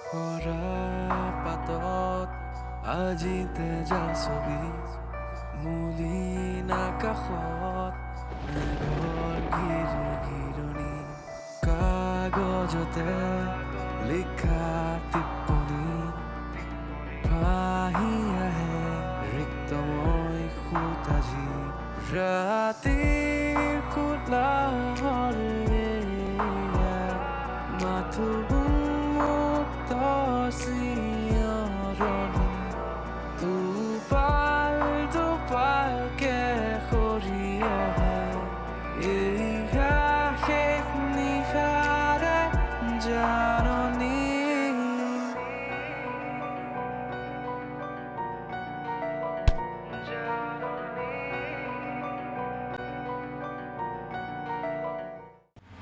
সৰা পাতত আজিতে যাৰ ছবি মলিন আকাশত মেঘৰ ঘিৰণি কাগজতে লিখা টিপ্পনী ভাহি আহে ৰিক্তময় সুতাজি ৰাতিৰ কোলাহৰে মাথো মুক্ত চিঞৰণি দুপালকে সৰি আহে এয়া শেষ নিশাৰে জাননী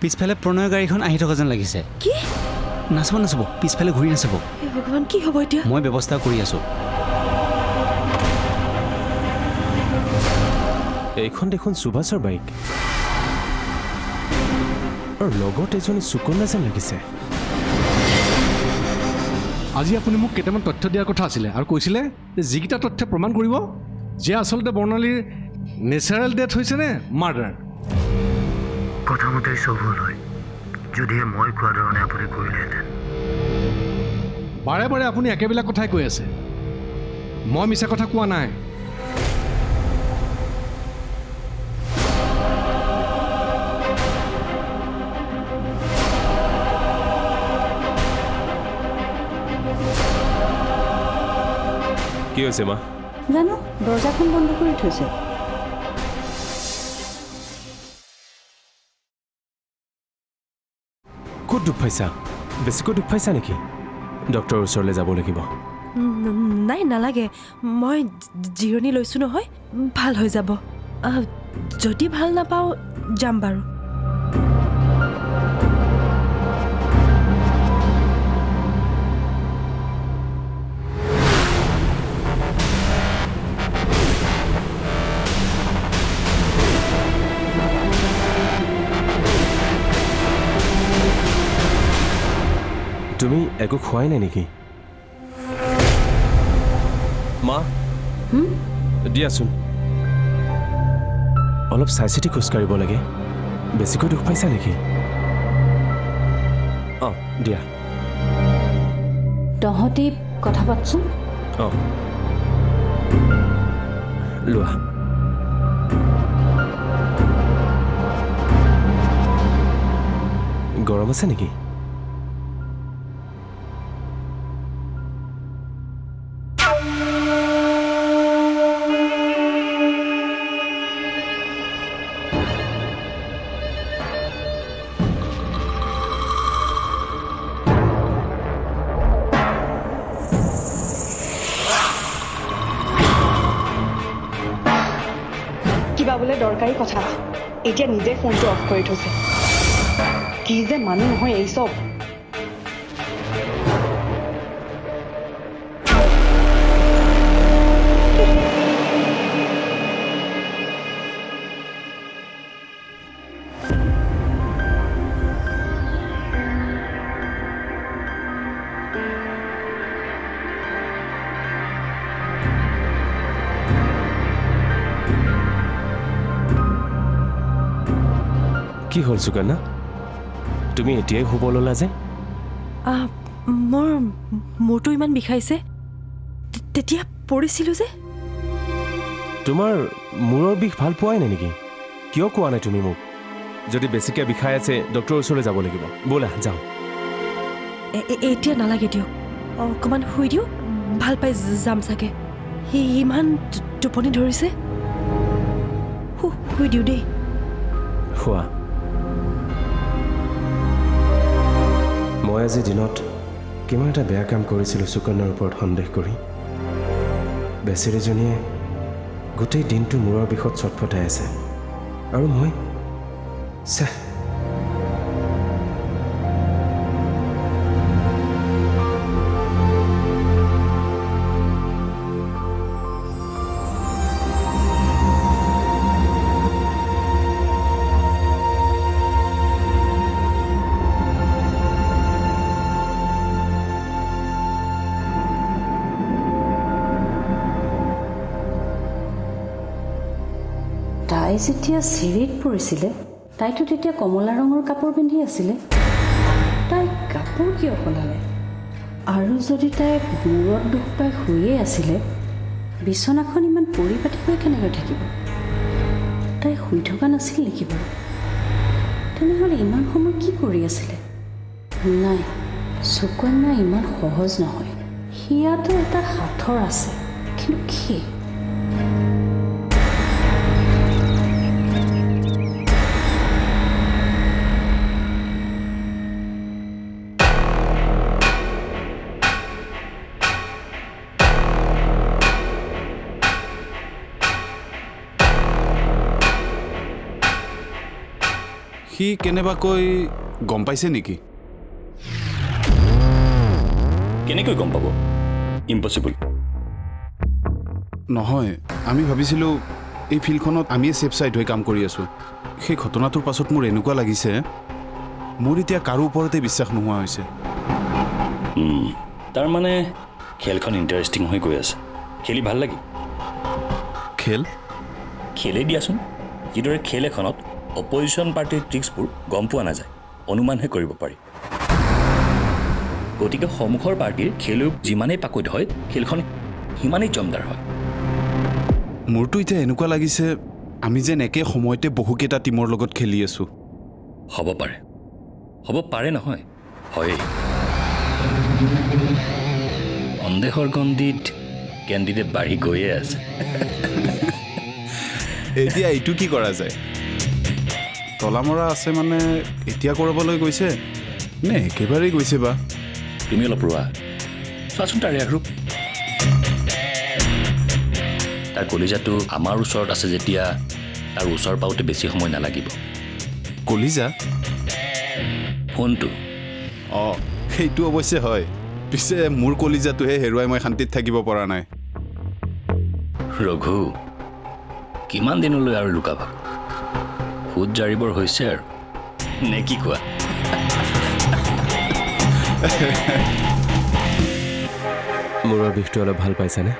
পিছফালে প্ৰণয় গাড়ীখন আহি থকা যেন লাগিছে। কি? নাচাব পিছফালে ঘূৰি নাচাব। ভগৱান কি হ'ব এতিয়া? মই ব্যৱস্থা কৰি আছো। এইখন দেখোন সুভাষৰ বাইক আৰু লগত এজনী সুকন্যা যেন লাগিছে। আজি আপুনি মোক কেইটামান তথ্য দিয়াৰ কথা আছিলে আৰু কৈছিলে যে যিকেইটা তথ্য প্ৰমাণ কৰিব যে আচলতে বৰ্ণালীৰ নেচাৰেল ডেথ হৈছে নে মাৰ্ডাৰ। কথামতে চব হ'ল হয় যদিহে মই কোৱা ধৰণে আপুনি কৰিলেহেঁতেন। বাৰে বাৰে আপুনি একেবিলাক কথাই কৈ আছে। মই মিছা কথা কোৱা নাই। কি হৈছে মা? জানো দৰ্জাখন বন্ধ কৰি থৈছে। ক'ত দুখ পাইছা? বেছিকৈ দুখ পাইছা নেকি? ডক্টৰৰ ওচৰলৈ যাব লাগিব। নাই নালাগে, মই জিৰণি লৈছোঁ নহয়, ভাল হৈ যাব। যদি ভাল নাপাওঁ যাম বাৰু। তুমি একো খোৱাই নাই নেকি? মা দিয়াচোন, অলপ চাই চিতি খোজকাঢ়িব লাগে। বেছিকৈ দুখ পাইছা নেকি? অঁ দিয়া। তহঁতি কথা পাতচোন। অঁ লোৱা। গৰম আছে নেকি? কিবা বোলে দৰকাৰী কথা আছে। এতিয়া নিজে ফোনটো অফ কৰি থৈছে। কি যে মানুহ নহয় এই চব। কি হ'ল সুকন্যা? তুমি এতিয়াই শুব ল'লা যে? মোৰ মূৰটো ইমান বিষাইছে, তেতিয়া পৰিছিলোঁ যে। তোমাৰ মূৰৰ বিষ ভাল পোৱাই নাই নেকি? কিয় কোৱা নাই তুমি মোক? যদি বেছিকৈ বিষাই আছে ডক্টৰৰ ওচৰলৈ যাব লাগিব। ব'লা যাওঁ। এতিয়া নালাগে দিয়ক, অকণমান শুই দিওঁ, ভাল পাই যাম চাগে। ইমান টোপনি ধৰিছে। শুই দিওঁ দেই। খোৱা। মই আজি দিনত কিমান এটা বেয়া কাম কৰিছিলোঁ সুকন্যাৰ ওপৰত সন্দেহ কৰি। বেচেৰীজনীয়ে গোটেই দিনটো মূৰৰ বিষত চটফটাই আছে আৰু মই যেতিয়া চিৰিত পৰিছিলে তাইতো তেতিয়া কমলা ৰঙৰ কাপোৰ পিন্ধি আছিলে। তাই কাপোৰ কিয় সলালে? আৰু যদি তাই মূৰত দুখ পাই শুয়ে আছিলে, বিচনাখন ইমান পৰিপাটি হৈ কেনেকৈ থাকিব? তাই শুই থকা নাছিল নেকি বাৰু? তেনেহ'লে ইমান সময় কি কৰি আছিলে? নাই, সুকন্যা ইমান সহজ নহয়। সিয়াতো এটা সাঁথৰ আছে, কিন্তু কি? সি কেনেবাকৈ গম পাইছে নেকি? কেনেকৈ গম পাব? ইম্পচিবল। নহয়, আমি ভাবিছিলোঁ এই ফিল্ডখনত আমিয়ে ছেফ ছাইড হৈ কাম কৰি আছোঁ। সেই ঘটনাটোৰ পাছত মোৰ এনেকুৱা লাগিছে মোৰ এতিয়া কাৰো ওপৰতে বিশ্বাস নোহোৱা হৈছে। তাৰমানে খেলখন ইণ্টাৰেষ্টিং হৈ গৈ আছে। খেলি ভাল লাগে। খেল? খেলেই দিয়াচোন। যিদৰে খেল এখনত অপজিশ্যন পাৰ্টিৰ ট্ৰিক্সবোৰ গম পোৱা নাযায়, অনুমানহে কৰিব পাৰি। গতিকে সন্মুখৰ পাৰ্টিৰ খেলুৱৈ যিমানেই পাকৈত হয়, খেলখন সিমানেই জমদাৰ হয়। মোৰতো এতিয়া এনেকুৱা লাগিছে আমি যেন একে সময়তে বহুকেইটা টীমৰ লগত খেলি আছোঁ। হ'ব পাৰে, হ'ব পাৰে নহয়, হয়েই। সন্দেহৰ গণ্ডিত কেণ্ডিডেট বাঢ়ি গৈয়ে আছে। এতিয়া এইটো কি কৰা যায়? তলামৰা আছে মানে এতিয়া কৰাবলৈ গৈছে নে একেবাৰেই গৈছে বা? তুমি অলপ ৰোৱা, চোৱাচোন তাৰ ৰেয়াৰ ৰূপ। তাৰ কলিজাটো আমাৰ ওচৰত আছে যেতিয়া তাৰ ওচৰ পাওঁতে বেছি সময় নালাগিব। কলিজা? ফোনটো। অঁ, সেইটো অৱশ্যে হয়। পিছে মোৰ কলিজাটোহে হেৰুৱাই মই শান্তিত থাকিব পৰা নাই। ৰঘু, কিমান দিনলৈ আৰু লুকাবা? ভূত জাৰিবৰ হৈছে আৰু, নে কি কোৱা? মূৰৰ বিষটো অলপ ভাল পাইছানে?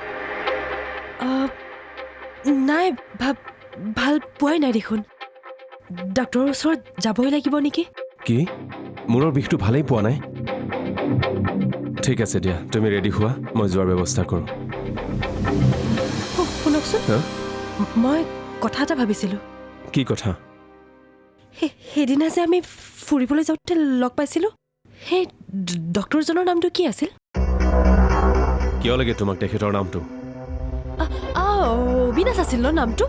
নাই, ভাল পোৱাই নাই দেখোন। ডাক্তৰৰ ওচৰত যাবই লাগিব নেকি? কি? মূৰৰ বিষটো ভালেই পোৱা নাই? ঠিক আছে দিয়া, তুমি ৰেডি হোৱা, মই যোৱাৰ ব্যৱস্থা কৰোঁ। শুনকচোন, মই কথা এটা ভাবিছিলোঁ। কি কথা? সেইদিনা যে আমি ফুৰিবলৈ যাওঁতে লগ পাইছিলোঁ, সেই ডক্তৰজনৰ নামটো কি আছিল? কিয় লাগে তোমাক তেখেতৰ নামটো? অবিনাশ আছিল ন নামটো?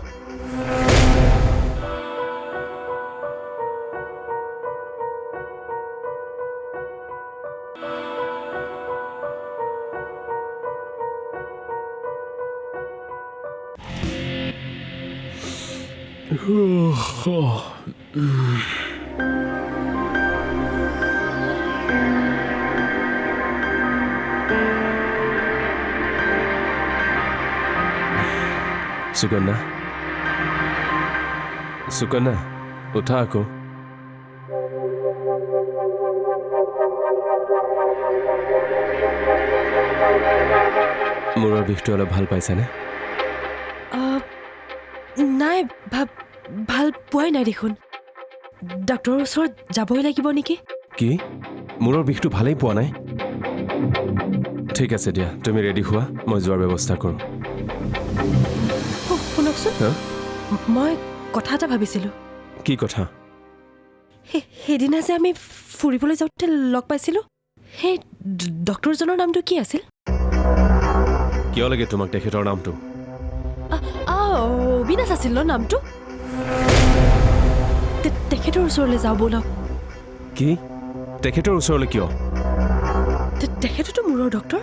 সুকন্যা, সুকন্যা, উঠা আকৌ। মূৰৰ বিষটো অলপ ভাল পাইছানে? নাই, ভাল পোৱাই নাই দেখোন। ডাক্তৰৰ ওচৰত যাবই লাগিব নেকি? কি? মূৰৰ বিষটো ভালেই পোৱা নাই? ঠিক আছে দিয়া, তুমি ৰেডি হোৱা, মই যোৱাৰ ব্যৱস্থা কৰোঁ। শুনকচোন, মই কথা এটা ভাবিছিলোঁ। কি কথা? সেইদিনা যে আমি ফুৰিবলৈ যাওঁতে লগ পাইছিলোঁ, সেই ডক্তৰজনৰ নামটো কি আছিল? কিয় লাগে তোমাক তেখেতৰ নামটো? অবিনাশ আছিল ন নামটো? তেখেতৰ ওচৰলৈ যাওঁ ব'লক। কি? তেখেতৰ ওচৰলৈ কিয়? তেখেততো মূৰৰ ডক্তৰ।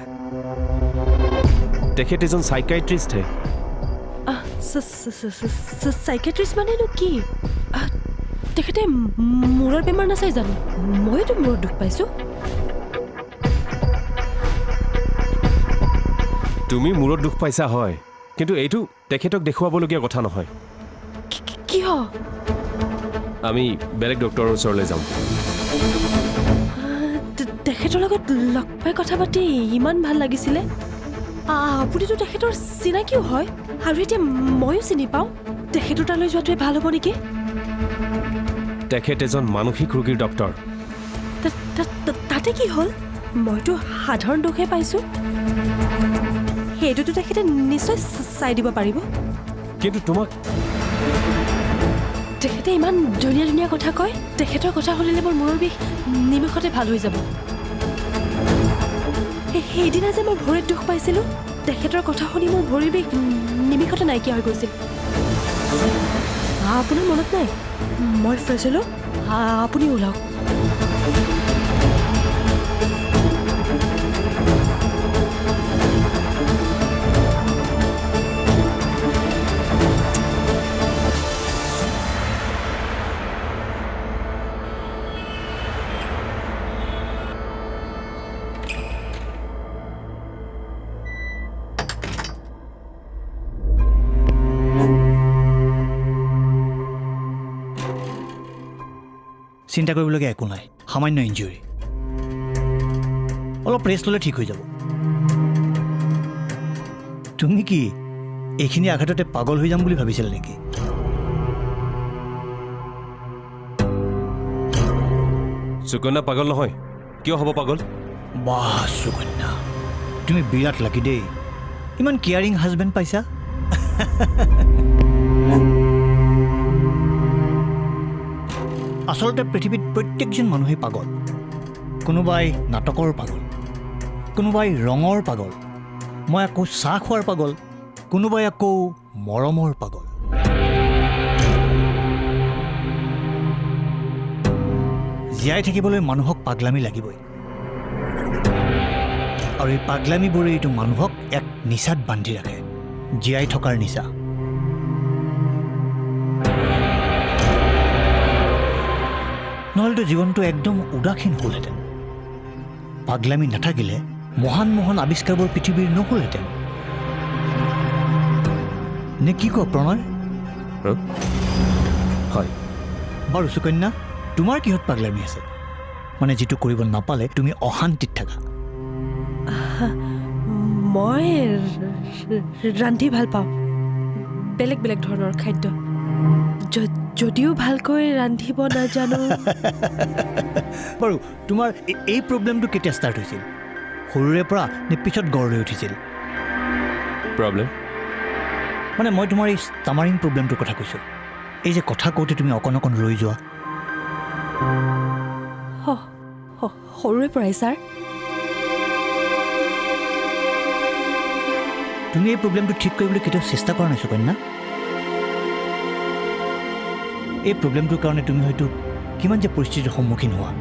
তেখেত এজন চাইকাইট্ৰিষ্টহে। চাইকেট্ৰিষ্ট মানেনো কি? তেখেতে মূৰৰ বেমাৰ নাচাই জানো? ময়োতো মূৰত দুখ পাইছোঁ। তুমি মূৰত দুখ পাইছা হয়, কিন্তু এইটো তেখেতক দেখুৱাবলগীয়া কথা নহয়। কিয়? আমি বেলেগ ডক্তৰৰ ওচৰলৈ যাম। তেখেতৰ লগত লগ পাই কথা পাতি ইমান ভাল লাগিছিলে। আপুনিতো তেখেতৰ চিনাকিও হয়, আৰু এতিয়া ময়ো চিনি পাওঁ। তেখেতৰ তালৈ যোৱাটোৱে ভাল হ'ব নেকি? তেখেত এজন মানসিক ৰোগীৰ ডক্তৰ। তাতে কি হ'ল? মইতো সাধাৰণ দুখহে পাইছোঁ। সেইটোতো তেখেতে নিশ্চয় চাই দিব পাৰিব। কিন্তু তোমাক তেখেতে ইমান ধুনীয়া ধুনীয়া কথা কয়। তেখেতৰ কথা শুনিলে মোৰ মূৰৰ বিষ নিমিষতে ভাল হৈ যাব। সেইদিনা যে মই ভৰিত দুখ পাইছিলোঁ, তেখেতৰ কথা শুনি মোৰ ভৰিৰ বিষ নিমিষতে নাইকিয়া হৈ গৈছিল। আপোনাৰ মনত নাই? মই ফ্ৰেছ হ'লোঁ, আপুনি ওলাওক। চিন্তা কৰিবলগীয়া একো নাই, সামান্য ইঞ্জুৰি, অলপ ৰেষ্ট ল'লে ঠিক হৈ যাব। তুমি কি এইখিনি আঘাততে পাগল হৈ যাম বুলি ভাবিছিলা নেকি? সুকন্যা পাগল নহয়। কিয় হ'ব পাগল? বাহ সুকন্যা, তুমি বিৰাট লাকি দেই, ইমান কেয়াৰিং হাজবেণ্ড পাইছা। আচলতে পৃথিৱীত প্ৰত্যেকজন মানুহেই পাগল। কোনোবাই নাটকৰ পাগল, কোনোবাই ৰঙৰ পাগল, মই আকৌ চাহ খোৱাৰ পাগল, কোনোবাই আকৌ মৰমৰ পাগল। জীয়াই থাকিবলৈ মানুহক পাগলামি লাগিবই, আৰু এই পাগলামিবোৰে এইটো মানুহক এক নিচাত বান্ধি ৰাখে, জীয়াই থকাৰ নিচা। নহ'লেতো জীৱনটো একদম উদাসীন হ'লহেঁতেন। পাগলামি নাথাকিলে মহান মহান আৱিষ্কাৰবোৰ পৃথিৱীৰ নহ'লহেঁতেন। নে কি কোৱা প্ৰণয়? হয়। বাৰু সুকন্যা, তোমাৰ কিহত পাগলামি আছে? মানে যিটো কৰিব নাপালে তুমি অশান্তিত থাকা। মই ৰান্ধি ভাল পাওঁ, বেলেগ বেলেগ ধৰণৰ খাদ্য। যদিও ভালকৈ ৰান্ধিব নাজানো। বাৰু তোমাৰ এই প্ৰব্লেমটো কেতিয়া ষ্টাৰ্ট হৈছিল? সৰুৰে পৰা নে পিছত গঢ় লৈ উঠিছিল? প্ৰব্লেম মানে মই তোমাৰ এই ষ্টামাৰিং প্ৰব্লেমটোৰ কথা কৈছোঁ। এই যে কথা কওঁতে তুমি অকণ অকণ ৰৈ যোৱা। সৰুৰে পৰাই ছাৰ। তুমি এই প্ৰব্লেমটো ঠিক কৰিবলৈ কেতিয়াও চেষ্টা কৰা নাই সুকন্যা? এই প্ৰব্লেমটোৰ কাৰণে তুমি হয়তো কিমান যে পৰিস্থিতিৰ সন্মুখীন হোৱা,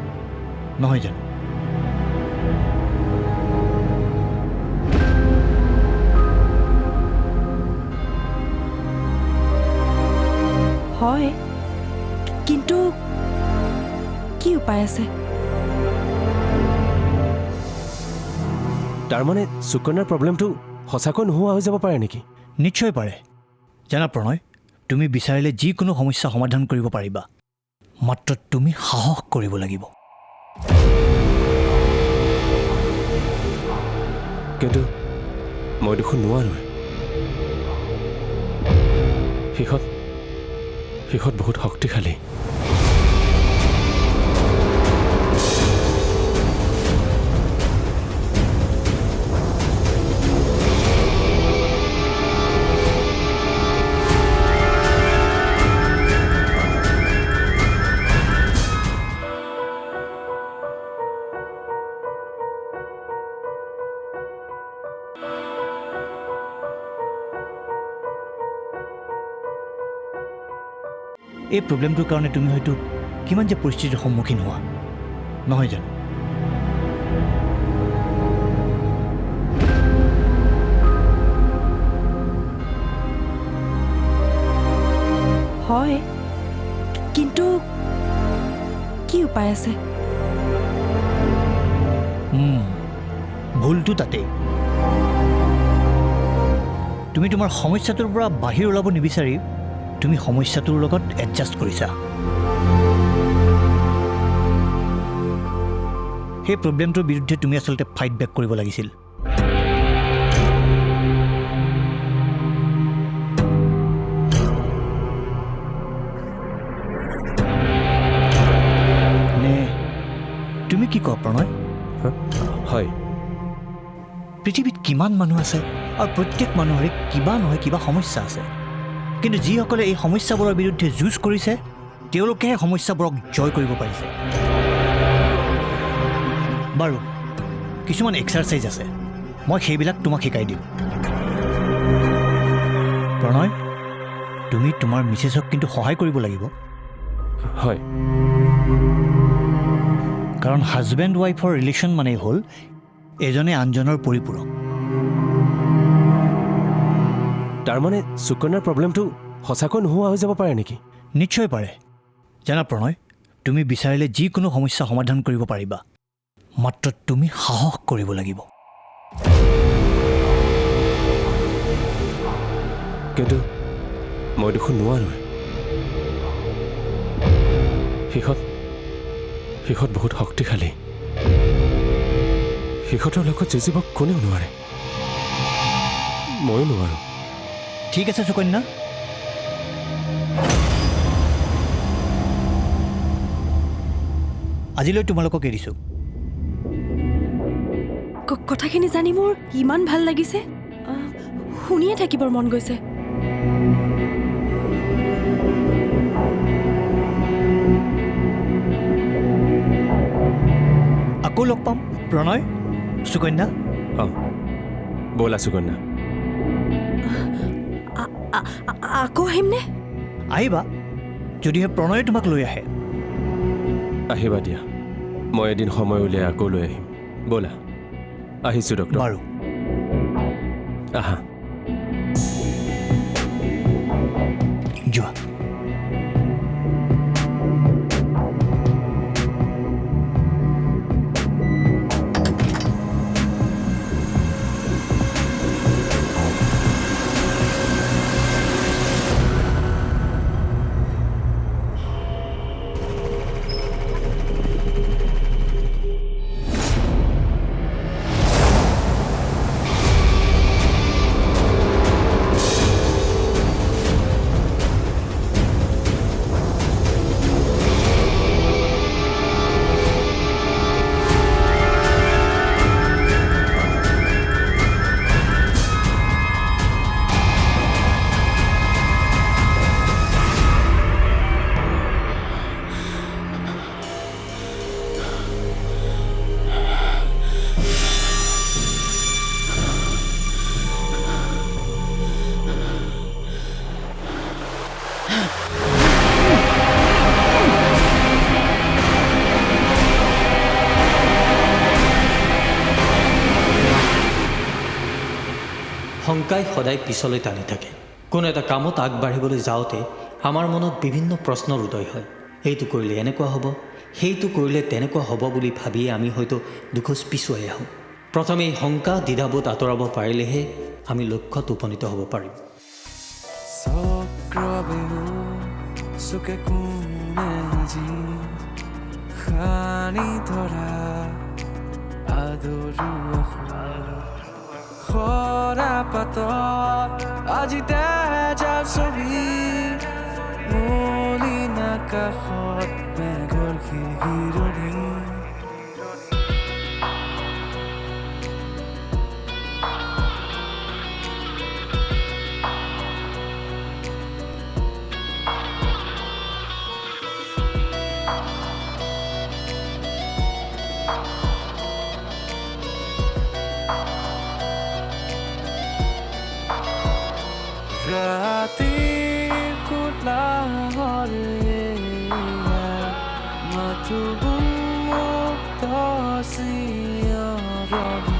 নহয় জানো? হয়, কিন্তু কি উপায় আছে? তাৰমানে সুকন্যাৰ প্ৰব্লেমটো সঁচাকৈ নোহোৱা হৈ যাব পাৰে নেকি? নিশ্চয় পাৰে। জানা প্ৰণয়, তুমি বিচাৰিলে যিকোনো সমস্যা সমাধান কৰিব পাৰিবা, মাত্ৰ তুমি সাহস কৰিব লাগিব। কিন্তু মই দেখোন নোৱাৰোঁ। শেষত বহুত শক্তিশালী। এই প্ৰব্লেমটোৰ কাৰণে তুমি হয়তো কিমান যে পৰিস্থিতিৰ সন্মুখীন হোৱা, নহয় জানো? হয়, কিন্তু কি উপায় আছে? ভুলটো তাতেই। তুমি তোমাৰ সমস্যাটোৰ পৰা বাহিৰ ওলাব নিবিচাৰি তুমি সমস্যাটোৰ লগত এডজাষ্ট কৰিছা। সেই প্ৰব্লেমটোৰ বিৰুদ্ধে তুমি আচলতে ফাইট বেক কৰিব লাগিছিল। তুমি কি কোৱা প্ৰণয়? হয়, পৃথিৱীত কিমান মানুহ আছে আৰু প্ৰত্যেক মানুহৰে কিবা নহয় কিবা সমস্যা আছে, কিন্তু যিসকলে এই সমস্যাবোৰৰ বিৰুদ্ধে যুঁজ কৰিছে তেওঁলোকেহে সমস্যাবোৰক জয় কৰিব পাৰিছে। বাৰু কিছুমান এক্সাৰচাইজ আছে, মই সেইবিলাক তোমাক শিকাই দিম। প্ৰণয়, তুমি তোমাৰ মিছেছক কিন্তু সহায় কৰিব লাগিব, হয়, কাৰণ হাজবেণ্ড ৱাইফৰ ৰিলেশ্যন মানেই হ'ল এজনে আনজনৰ পৰিপূৰক। তাৰমানে সুকন্যাৰ প্ৰব্লেমটো সঁচাকৈ নোহোৱা হৈ যাব পাৰে নেকি? নিশ্চয় পাৰে। জানা প্ৰণয়, তুমি বিচাৰিলে যিকোনো সমস্যা সমাধান কৰিব পাৰিবা, মাত্ৰ তুমি সাহস কৰিব লাগিব। কিন্তু মই দেখোন নোৱাৰোঁ। সিহঁত বহুত শক্তিশালী। সিহঁতৰ লগত যুঁজিব কোনেও নোৱাৰে, ময়ো নোৱাৰোঁ। ঠিক আছে সুকন্যা, আজিলৈ তোমালোকক এৰিছোঁ। কথাখিনি জানি মোৰ ইমান ভাল লাগিছে, শুনিয়ে থাকিবৰ মন গৈছে। আকৌ লগ পাম প্ৰণয়, সুকন্যা। অঁ, ব'লা সুকন্যা। আকৌ আহিমনে? আহিবা, যদিহে প্ৰণয়ে তোমাক লৈ আহে। আহিবা দিয়া, মই এদিন সময় উলিয়াই আকৌ লৈ আহিম। ব'লা, আহিছোঁ ডক্টৰ। বাৰু, আহা। যোৱা। শংকাই সদায় পিছলৈ টানি থাকে। কোনো এটা কামত আগবাঢ়িবলৈ যাওঁতে আমাৰ মনত বিভিন্ন প্ৰশ্নৰ উদয় হয়। এইটো কৰিলে এনেকুৱা হ'ব, সেইটো কৰিলে তেনেকুৱা হ'ব বুলি ভাবিয়ে আমি হয়তো দুখোজ পিছুৱাই আহোঁ। প্ৰথমে এই শংকা দ্বিধাবোধ আঁতৰাব পাৰিলেহে আমি লক্ষ্যত উপনীত হ'ব পাৰিম। চক্ৰবেহু চুকে কোনে আজি খানি ধৰা আদৰু খৰা পাতত আজি তেজাল ছবি মলিনা কাষত মেঘৰ শিৰণি ৰাতিৰ কোলাহৰে মাথো মুক্ত চিঞৰণি